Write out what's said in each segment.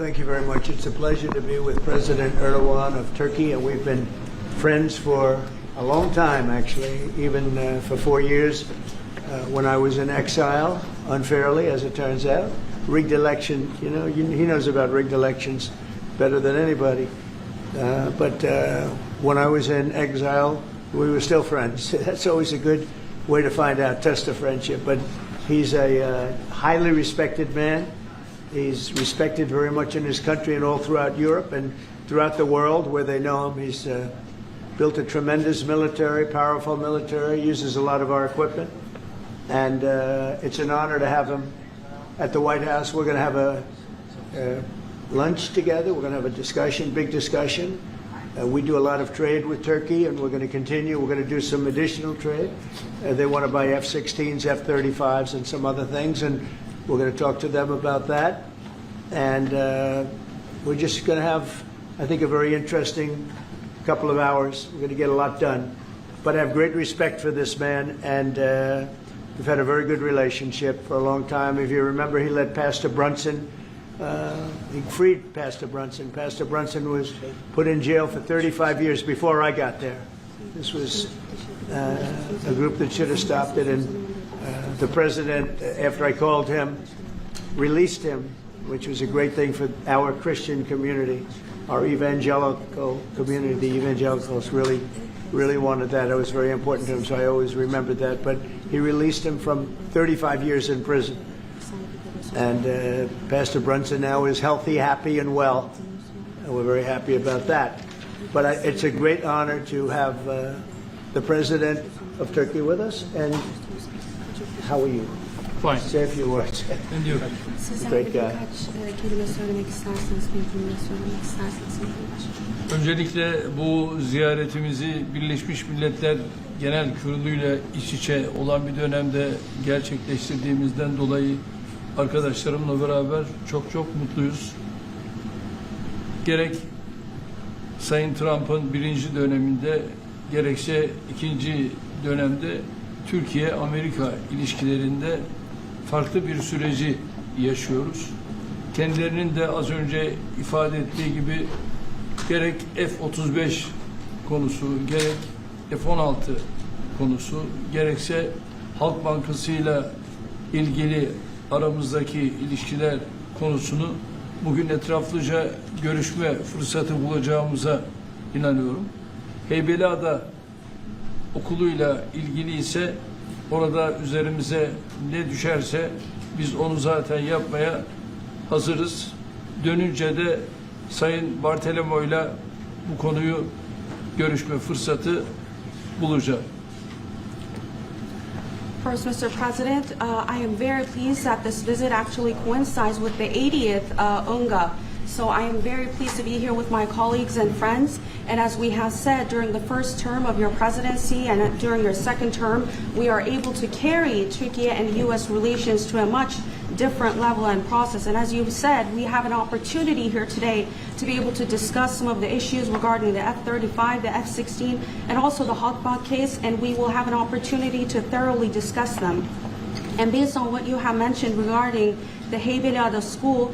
thank you very much. It's a pleasure to be with President Erdogan of Turkey, and we've been friends for a long time, actually, even for 4 years when I was in exile, unfairly, as it turns out. Rigged election, he knows about rigged elections better than anybody. But when I was in exile, we were still friends. That's always a good way to find out, test of friendship. But he's a highly respected man. He's respected very much in his country and all throughout Europe and throughout the world where they know him. He's built a tremendous military, powerful military, uses a lot of our equipment. And it's an honor to have him at the White House. We're going to have a lunch together. We're going to have a discussion, big discussion. We do a lot of trade with Turkey, and we're going to continue. We're going to do some additional trade. They want to buy F-16s, F-35s, and some other things, and we're going to talk to them about that. And we're just going to have, I think, a very interesting couple of hours. We're going to get a lot done. But I have great respect for this man, and we've had a very good relationship for a long time. If you remember, he led Pastor Brunson. He freed Pastor Brunson. Pastor Brunson was put in jail for 35 years before I got there. This was a group that should have stopped it, and the president, after I called him, released him, which was a great thing for our Christian community, our evangelical community. The evangelicals really wanted that. It was very important to him, so I always remembered that. But he released him from 35 years in prison. And Pastor Brunson now is healthy, happy, and well. And we're very happy about that. But it's a great honor to have the President of Turkey with us. And how are you? Fine. Say a few words. And you? Great guy. Öncelikle bu ziyaretimizi Birleşmiş Milletler Genel Kurulu'yla iç içe olan bir dönemde gerçekleştirdiğimizden dolayı arkadaşlarımla beraber çok mutluyuz. Gerek Sayın Trump'ın birinci döneminde gerekse ikinci dönemde Türkiye-Amerika ilişkilerinde farklı bir süreci yaşıyoruz. Kendilerinin de az önce ifade ettiği gibi gerek F-35 konusu, gerek F-16 konusu, gerekse Halk Bankası'yla ilgili aramızdaki ilişkiler konusunu bugün etraflıca görüşme fırsatı bulacağımıza inanıyorum. Heybeliada okuluyla ilgili ise orada üzerimize ne düşerse biz onu zaten yapmaya hazırız. Dönünce de Sayın Bartolomeo'yla bu konuyu görüşme fırsatı bulacağım. First, Mr. President, I am very pleased that this visit actually coincides with the 80th UNGA. So I am very pleased to be here with my colleagues and friends. And as we have said, during the first term of your presidency and during your second term, we are able to carry Turkey and U.S. relations to a much different level and process. And as you've said, we have an opportunity here today to be able to discuss some of the issues regarding the F-35, the F-16, and also the Halkbank case, and we will have an opportunity to thoroughly discuss them. And based on what you have mentioned regarding the Heybeliada school,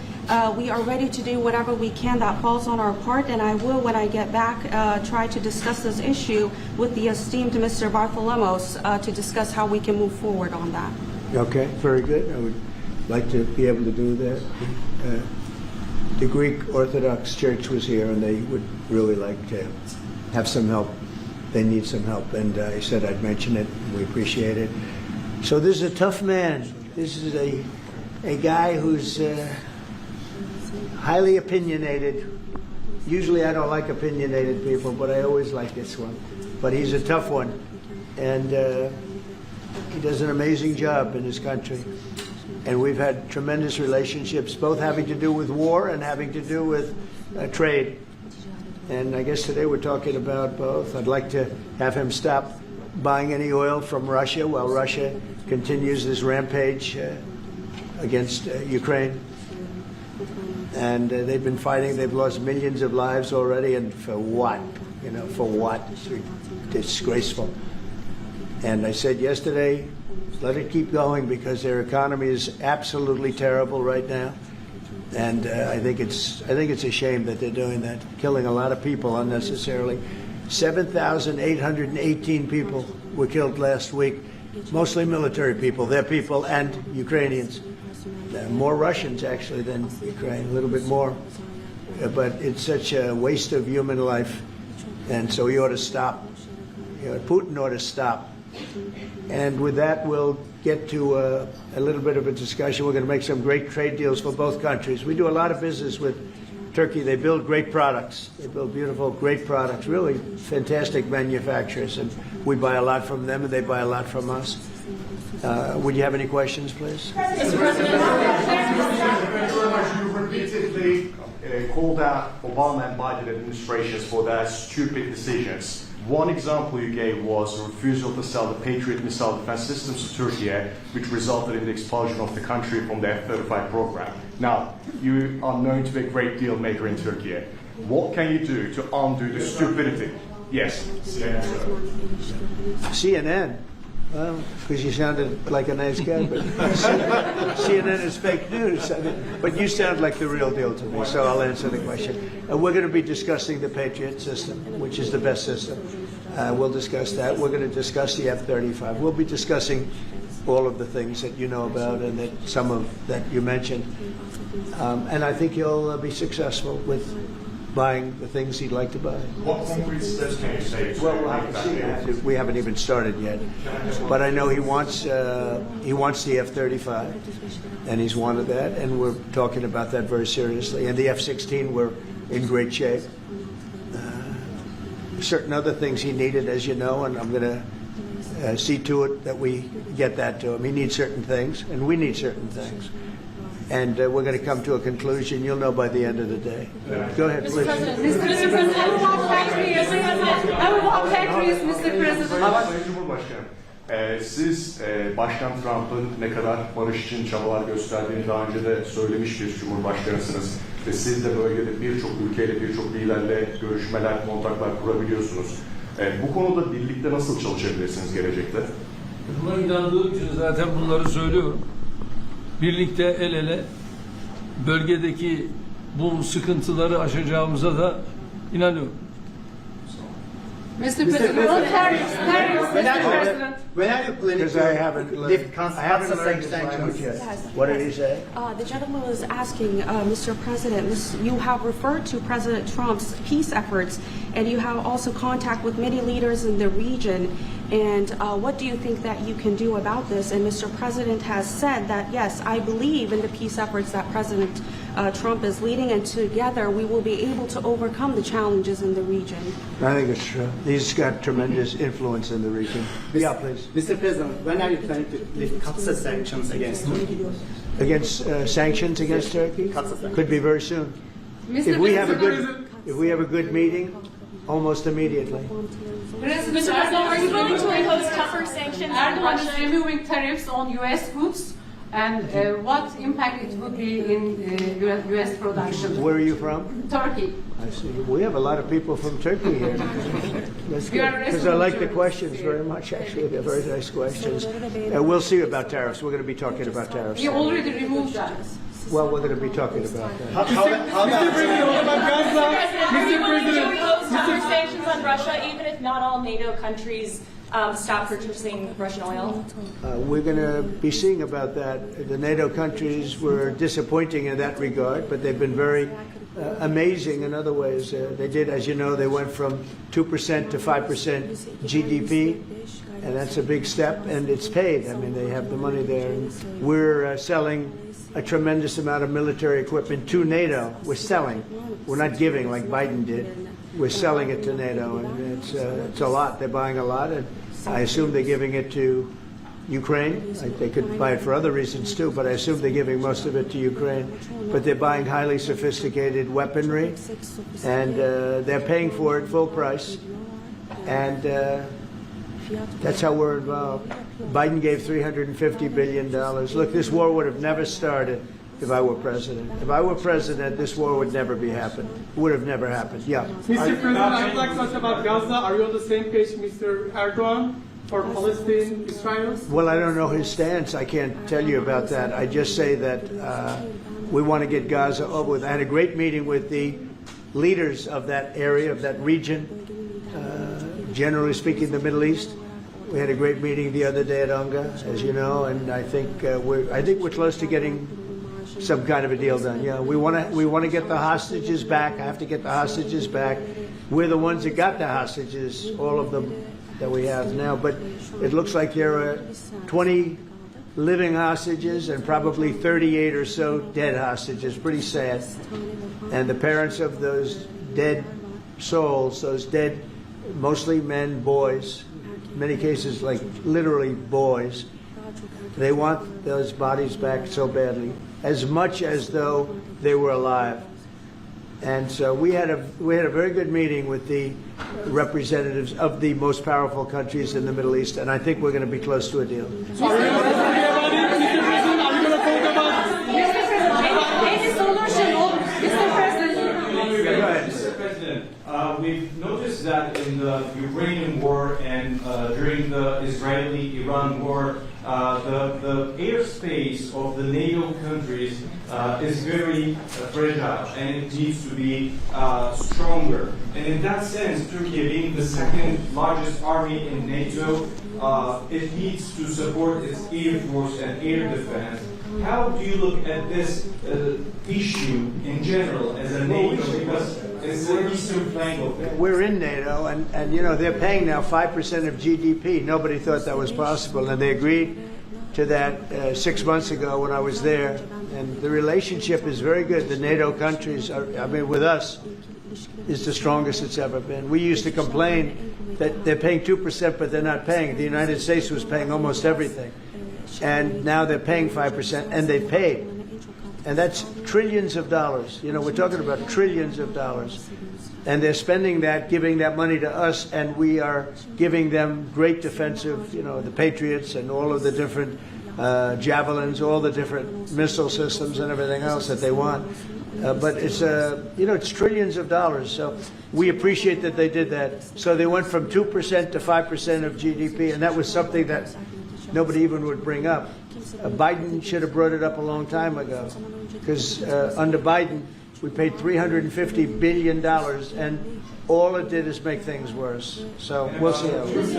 we are ready to do whatever we can that falls on our part, and I will, when I get back, try to discuss this issue with the esteemed Mr. Bartholomos to discuss how we can move forward on that. Okay, very good. I would like to be able to do that. The Greek Orthodox Church was here, and they would really like to have some help. They need some help, and I said I'd mention it. We appreciate it. So this is a tough man. This is a guy who's highly opinionated. Usually I don't like opinionated people, but I always like this one. But he's a tough one, and he does an amazing job in his country. And we've had tremendous relationships, both having to do with war and having to do with trade. And I guess today we're talking about both. I'd like to have him stop buying any oil from Russia while Russia continues this rampage against Ukraine. And they've been fighting. They've lost millions of lives already. And for what? For what? It's disgraceful. And I said yesterday, let it keep going because their economy is absolutely terrible right now. And I think it's a shame that they're doing that, killing a lot of people unnecessarily. 7,818 people were killed last week, mostly military people, their people, and Ukrainians. More Russians, actually, than Ukraine, a little bit more. But it's such a waste of human life, and so he ought to stop. Putin ought to stop. And with that, we'll get to a little bit of a discussion. We're going to make some great trade deals for both countries. We do a lot of business with Turkey. They build great products. They build beautiful, great products, really fantastic manufacturers. And we buy a lot from them, and they buy a lot from us. Would you have any questions, please? Thank you very much. You repeatedly called out Obama and Biden administrations for their stupid decisions. One example you gave was a refusal to sell the Patriot missile defense systems to Turkey, which resulted in the expulsion of the country from the F-35 program. Now, you are known to be a great deal maker in Turkey. What can you do to undo the stupidity? Yes, CNN. CNN? Well, because you sounded like a nice guy, but CNN is fake news. I mean, but you sound like the real deal to me, so I'll answer the question. We're going to be discussing the Patriot system, which is the best system. We'll discuss that. We're going to discuss the F-35. We'll be discussing all of the things that you know about and that some of that you mentioned. And I think he'll be successful with buying the things he'd like to buy. What concrete steps can you say to Well, make that deal? we haven't even started yet, but I know he wants the F-35, and he's wanted that, and we're talking about that very seriously. And the F-16, we're in great shape. Certain other things he needed, as you know, and I'm going to see to it that we get that to him. He needs certain things, and we need certain things. And we're going to come to a conclusion. You'll know by the end of the day. Go ahead, please. Mr. President, I will walk factories, Mr. President. Sayın Cumhurbaşkanım, siz Başkan Trump'ın ne kadar barış için çabalar gösterdiğini daha önce de söylemiş bir Cumhurbaşkanısınız. Ve siz de bölgede birçok ülkeyle, birçok liderle görüşmeler, kontaklar kurabiliyorsunuz. Bu konuda birlikte nasıl çalışabilirsiniz gelecekte? Buna inandığım için zaten bunları söylüyorum. Birlikte el ele bölgedeki bu sıkıntıları aşacağımıza da inanıyorum. Mr. President, on tariffs, Mr. President. When are you planning Because I haven't to learned, lift I haven't learned his sanctions? language yet. Yes. What did he say? The gentleman was asking, Mr. President, you have referred to President Trump's peace efforts, and you have also contact with many leaders in the region. And what do you think that you can do about this? And Mr. President has said that, yes, I believe in the peace efforts that President Trump is leading, and together we will be able to overcome the challenges in the region. I think it's true. He's got tremendous influence in the region. Yeah, please. Mr. President, when are you planning to lift Gaza sanctions against Turkey? Against sanctions against Turkey? Could be very soon. Mr. If we President, have a good meeting, almost immediately. Mr. President, are you going to impose tougher sanctions on Erdogan is Russia? removing tariffs on U.S. goods, and what impact it would be in U.S. production? Where are you from? Turkey. I see. We have a lot of people from Turkey here. That's You good. are Because I like the restaurant questions very much, actually. They're very nice questions. We'll see about tariffs. We're going to be talking about tariffs. We already removed that. Well, we're going to be talking about that. Mr. President, are you willing to impose tougher sanctions on Russia, even if not all NATO countries stop purchasing Russian oil? We're going to be seeing about that. The NATO countries were disappointing in that regard, but they've been very amazing in other ways. They did, as you know, they went from 2% to 5% GDP, and that's a big step, and it's paid. I mean, they have the money there. And we're selling a tremendous amount of military equipment to NATO. We're selling. We're not giving like Biden did. We're selling it to NATO, and it's a lot. They're buying a lot, and I assume they're giving it to Ukraine. They could buy it for other reasons too, but I assume they're giving most of it to Ukraine. But they're buying highly sophisticated weaponry, and they're paying for it full price. And that's how we're involved. Biden gave $350 billion. Look, this war would have never started if I were president. If I were president, this war would never be happened. It would have never happened. Yeah. Mr. President, I'd like to ask about Gaza. Are you on the same page, Mr. Erdogan, for Palestine, Israel? Well, I don't know his stance. I can't tell you about that. I just say that We want to get Gaza over with. I had a great meeting with the leaders of that area, of that region, generally speaking, the Middle East. We had a great meeting the other day at UNGA, as you know, and I think we're close to getting some kind of a deal done. Yeah, we want to get the hostages back. I have to get the hostages back. We're the ones that got the hostages, all of them that we have now. But it looks like there are 20 living hostages and probably 38 or so dead hostages. Pretty sad. And the parents of those dead souls, those dead, mostly men, boys, in many cases like literally boys, they want those bodies back so badly, as much as though they were alive. And so we had a very good meeting with the representatives of the most powerful countries in the Middle East, and I think we're going to be close to a deal. Mr. President, we've noticed that in the Ukrainian war and during the Israeli-Iran war, the airspace of the NATO countries is very fragile and it needs to be stronger. And in that sense, Turkey being the second largest army in NATO, it needs to support its air force and air defense. How do you look at this issue in general as a NATO? Because it's the eastern flank of it. We're in NATO, and you know, they're paying now 5% of GDP. Nobody thought that was possible, and they agreed to that 6 months ago when I was there. And the relationship is very good. The NATO countries, with us, is the strongest it's ever been. We used to complain that they're paying 2%, but they're not paying. The United States was paying almost everything. And now they're paying 5%, and they paid. And that's trillions of dollars. You know, we're talking about trillions of dollars. And they're spending that, giving that money to us, and we are giving them great defensive, you know, the Patriots and all of the different javelins, all the different missile systems and everything else that they want. But it's, it's trillions of dollars. So we appreciate that they did that. So they went from 2% to 5% of GDP, and that was something that nobody even would bring up. Biden should have brought it up a long time ago, because under Biden, we paid $350 billion, and all it did is make things worse. So we'll see how it goes.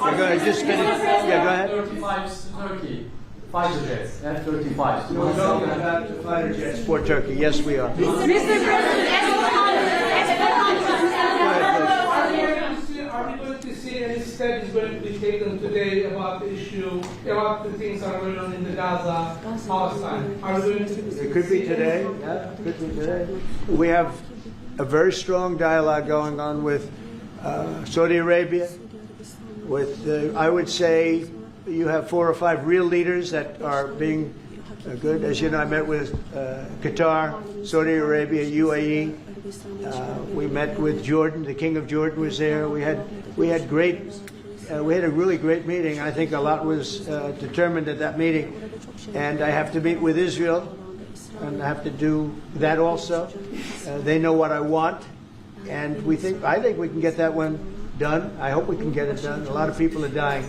Go ahead, just finish. Yeah, go ahead. 35s to Turkey. Fighter jets, F-35s. We're talking about the fighter jets for Turkey. Yes, we are. Are we going to see any steps going to be taken today about the issue, about the things that are going on in the Gaza, Palestine? Are we going to? It could be today. Yeah, it could be today. We have a very strong dialogue going on with Saudi Arabia. With, I would say, you have 4 or 5 real leaders that are being good. As you know, I met with Qatar, Saudi Arabia, UAE. We met with Jordan. The King of Jordan was there. We had a really great meeting. I think a lot was determined at that meeting. And I have to meet with Israel, and I have to do that also. They know what I want, and I think we can get that one done. I hope we can get it done. A lot of people are dying.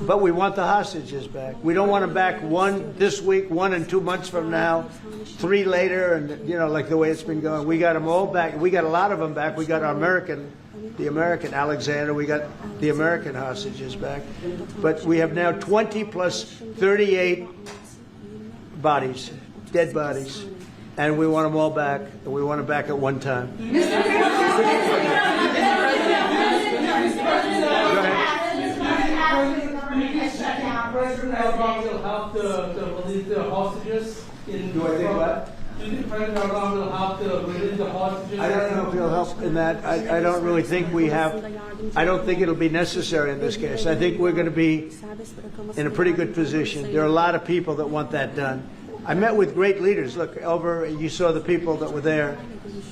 But we want the hostages back. We don't want them back, 1 this week, 1 and 2 months from now, 3 later, and like the way it's been going. We got them all back. We got a lot of them back. We got the American Alexander. We got the American hostages back. But we have now 20 plus 38 bodies, dead bodies, and we want them all back. And we want them back at one time. President Erdogan will help to release the hostages? Do I think what? Do you think President Erdogan will help to release the hostages? I don't know if he'll help in that. I don't really think we have. I don't think it'll be necessary in this case. I think we're going to be in a pretty good position. There are a lot of people that want that done. I met with great leaders. Look, you saw the people that were there,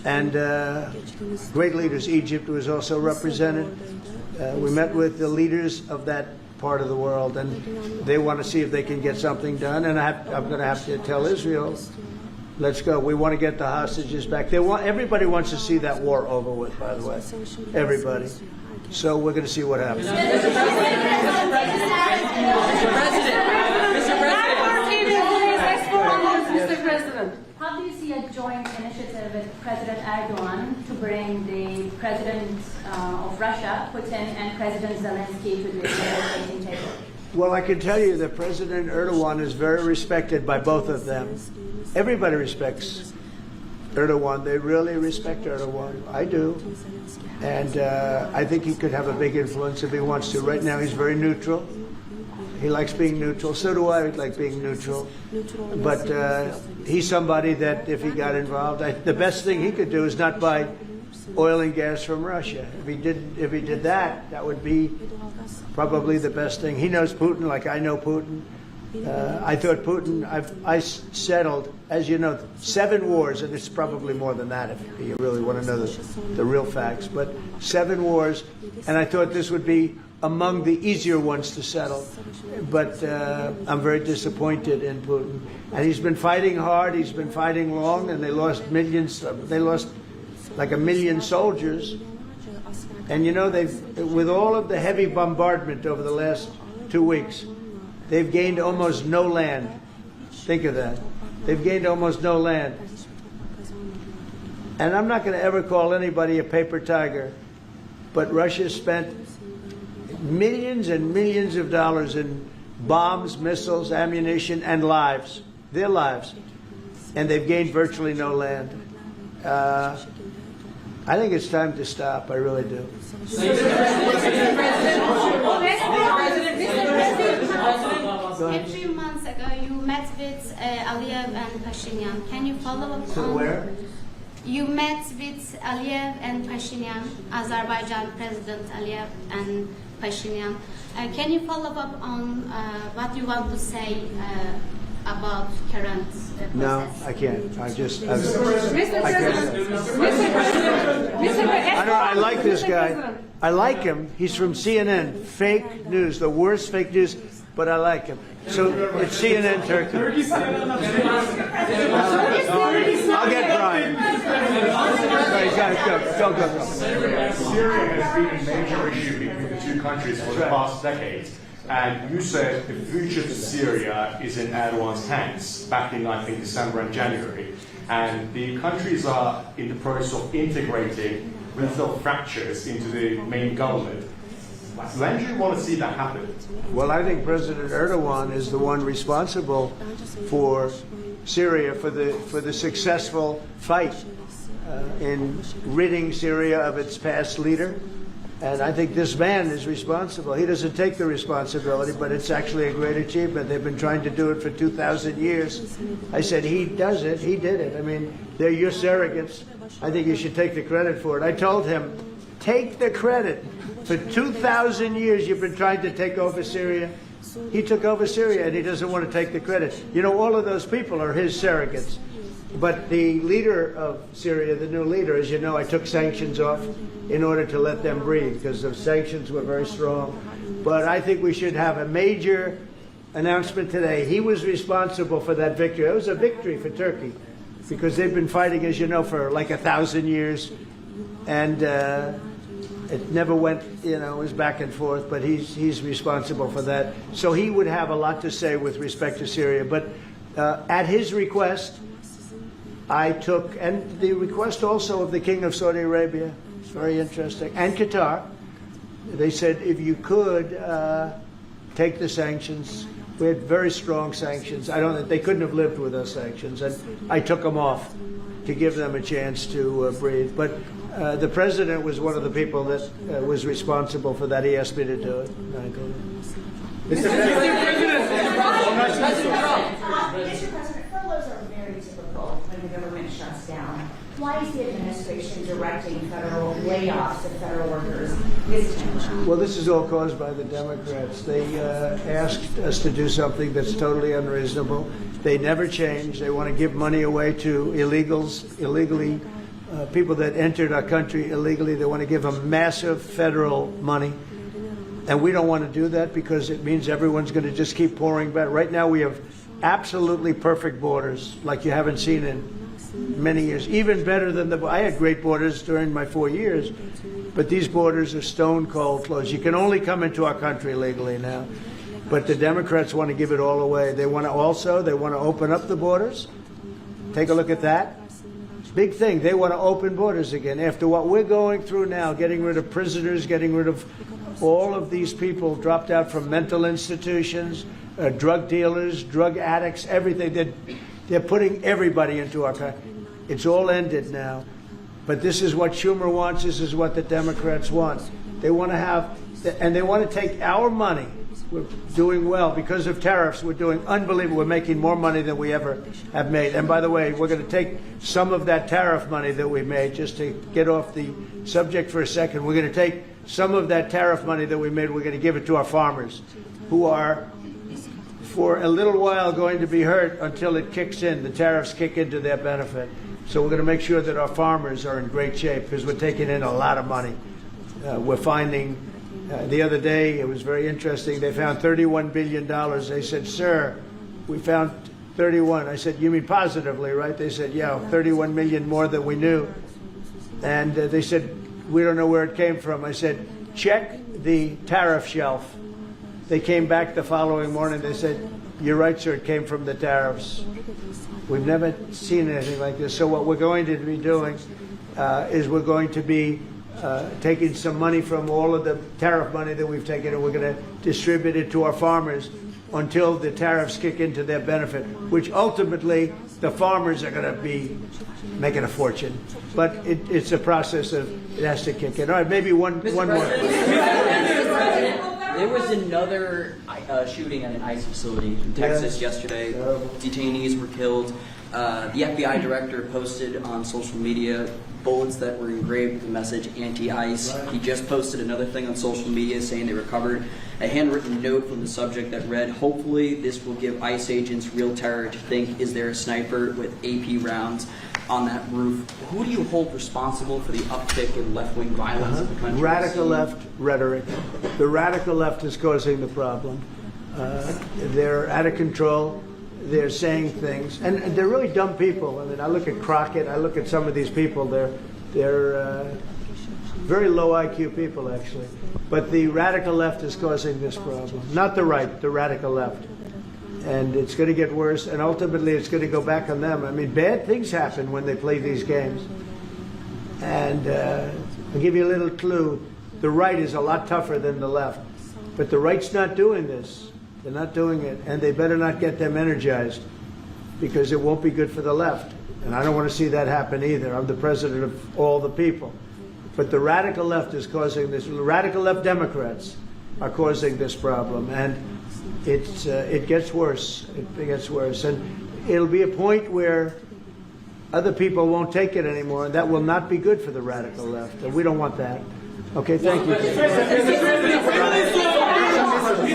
and great leaders. Egypt was also represented. We met with the leaders of that part of the world, and they want to see if they can get something done. And I'm going to have to tell Israel, let's go. We want to get the hostages back. Everybody wants to see that war over with, by the way. Everybody. So we're going to see what happens. Mr. President. How do you see a joint initiative with President Erdogan to bring the President of Russia, Putin, and President Zelensky to the negotiating table? Well, I can tell you that President Erdogan is very respected by both of them. Everybody respects Erdogan. They really respect Erdogan. I do. And I think he could have a big influence if he wants to. Right now, he's very neutral. He likes being neutral. So do I like being neutral. But he's somebody that if he got involved, the best thing he could do is not buy oil and gas from Russia. If he did that, that would be probably the best thing. He knows Putin like I know Putin. I thought Putin, I settled, as you know, 7 wars, and it's probably more than that if you really want to know the real facts, but 7 wars, and I thought this would be among the easier ones to settle. But I'm very disappointed in Putin. And he's been fighting hard, he's been fighting long, and they lost millions, they lost like 1 million soldiers. And you know, with all of the heavy bombardment over the last 2 weeks, they've gained almost no land. Think of that. They've gained almost no land. And I'm not going to ever call anybody a paper tiger, but Russia spent millions and millions of dollars in bombs, missiles, ammunition, and lives, their lives. And they've gained virtually no land. I think it's time to stop. I really do. A few months ago, you met with Aliyev and Pashinyan. Can you follow up So on where? You met with Aliyev and Pashinyan, Azerbaijan President Aliyev and Pashinyan. Can you follow up on what you want to say about current process? No, I can't. I just... I like this guy. I like him. He's from CNN. Fake news, the worst fake news, but I like him. So it's CNN Turkey. I'll get Brian. Go. Syria has been a major issue between the two countries for the past decade. And you said the future to Syria is in Erdogan's hands back in, I think, December and January. And the countries are in the process of integrating little fractures into the main government. When do you want to see that happen? Well, I think President Erdogan is the one responsible for Syria, for the successful fight in ridding Syria of its past leader. And I think this man is responsible. He doesn't take the responsibility, but it's actually a great achievement. They've been trying to do it for 2,000 years. I said, he does it. He did it. I mean, they're your surrogates. I think you should take the credit for it. I told him, take the credit. For 2,000 years, you've been trying to take over Syria. He took over Syria, and he doesn't want to take the credit. You know, all of those people are his surrogates. But the leader of Syria, the new leader, as you know, I took sanctions off in order to let them breathe because the sanctions were very strong. But I think we should have a major announcement today. He was responsible for that victory. It was a victory for Turkey because they've been fighting, as you know, for like 1,000 years. And it never went, you know, it was back and forth, but he's responsible for that. So he would have a lot to say with respect to Syria. But at his request, I took, and the request also of the King of Saudi Arabia, it's very interesting, and Qatar, they said if you could take the sanctions. We had very strong sanctions. They couldn't have lived with those sanctions, and I took them off to give them a chance to breathe. But the president was one of the people that was responsible for that. He asked me to do it. Mr. President, furloughs are very typical when the government shuts down. Why is the administration directing federal layoffs of federal workers this time? Well, this is all caused by the Democrats. They asked us to do something that's totally unreasonable. They never change. They want to give money away to illegally, people that entered our country illegally. They want to give them massive federal money. And we don't want to do that because it means everyone's going to just keep pouring back. Right now we have absolutely perfect borders like you haven't seen in many years. Even better than I had great borders during my 4 years, but these borders are stone cold closed. You can only come into our country legally now. But the Democrats want to give it all away. They want to open up the borders, Take a look at that. Big thing. They want to open borders again. After what we're going through now, getting rid of prisoners, getting rid of all of these people dropped out from mental institutions, drug dealers, drug addicts, everything. They're putting everybody into our country. It's all ended now. But this is what Schumer wants. This is what the Democrats want. They want to have, and they want to take our money. We're doing well because of tariffs. We're doing unbelievable. We're making more money than we ever have made. And by the way, we're going to take some of that tariff money that we made, just to get off the subject for a second. We're going to take some of that tariff money that we made. We're going to give it to our farmers, who are, for a little while, going to be hurt until it kicks in. The tariffs kick into their benefit. So we're going to make sure that our farmers are in great shape because we're taking in a lot of money. We're finding. The other day, it was very interesting. They found $31 billion. They said, "Sir, we found 31." I said, "You mean positively, right?" They said, "Yeah, 31 million more than we knew." And they said, "We don't know where it came from." I said, "Check the tariff shelf." They came back the following morning. They said, "You're right, sir. It came from the tariffs." We've never seen anything like this. So what we're going to be doing is we're going to be taking some money from all of the tariff money that we've taken, and we're going to distribute it to our farmers until the tariffs kick into their benefit, which ultimately the farmers are going to be making a fortune. But it's a process of, it has to kick in. All right, maybe one more. There was another shooting at an ICE facility in Texas yesterday. Detainees were killed. The FBI director posted on social media bullets that were engraved with the message anti-ICE. He just posted another thing on social media saying they recovered a handwritten note from the subject that read, "Hopefully this will give ICE agents real terror to think, is there a sniper with AP rounds on that roof?" Who do you hold responsible for the uptick in left-wing violence in the country? Radical left rhetoric. The radical left is causing the problem. They're out of control. They're saying things, and they're really dumb people. I mean, I look at Crockett. I look at some of these people. They're very low IQ people, actually. But the radical left is causing this problem, not the right, the radical left. And it's going to get worse, and ultimately it's going to go back on them. I mean, bad things happen when they play these games. And I'll give you a little clue. The right is a lot tougher than the left. But the right's not doing this. They're not doing it, and they better not get them energized, because it won't be good for the left. And I don't want to see that happen either. I'm the president of all the people. But the radical left is causing this. Radical left Democrats are causing this problem, and it gets worse. It gets worse, and it'll be a point where other people won't take it anymore, and that will not be good for the radical left, and we don't want that. Okay, thank you.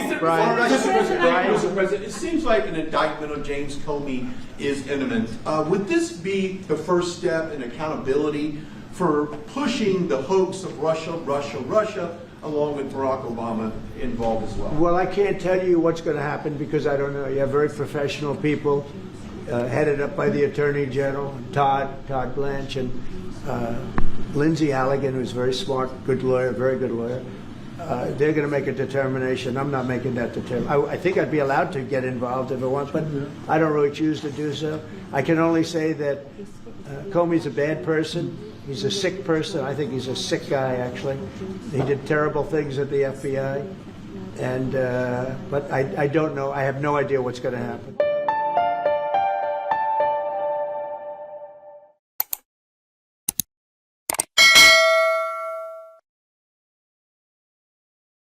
Mr. President, it seems like an indictment on James Comey is imminent. Would this be the first step in accountability for pushing the hoax of Russia, along with Barack Obama involved as well? Well, I can't tell you what's going to happen because I don't know. You have very professional people headed up by the Attorney General, Todd Blanche, and Lindsay Halligan, who's very smart, good lawyer, very good lawyer. They're going to make a determination. I'm not making that determination. I think I'd be allowed to get involved if I want, but I don't really choose to do so. I can only say that Comey's a bad person. He's a sick person. I think he's a sick guy, actually. He did terrible things at the FBI. And but I don't know. I have no idea what's going to happen.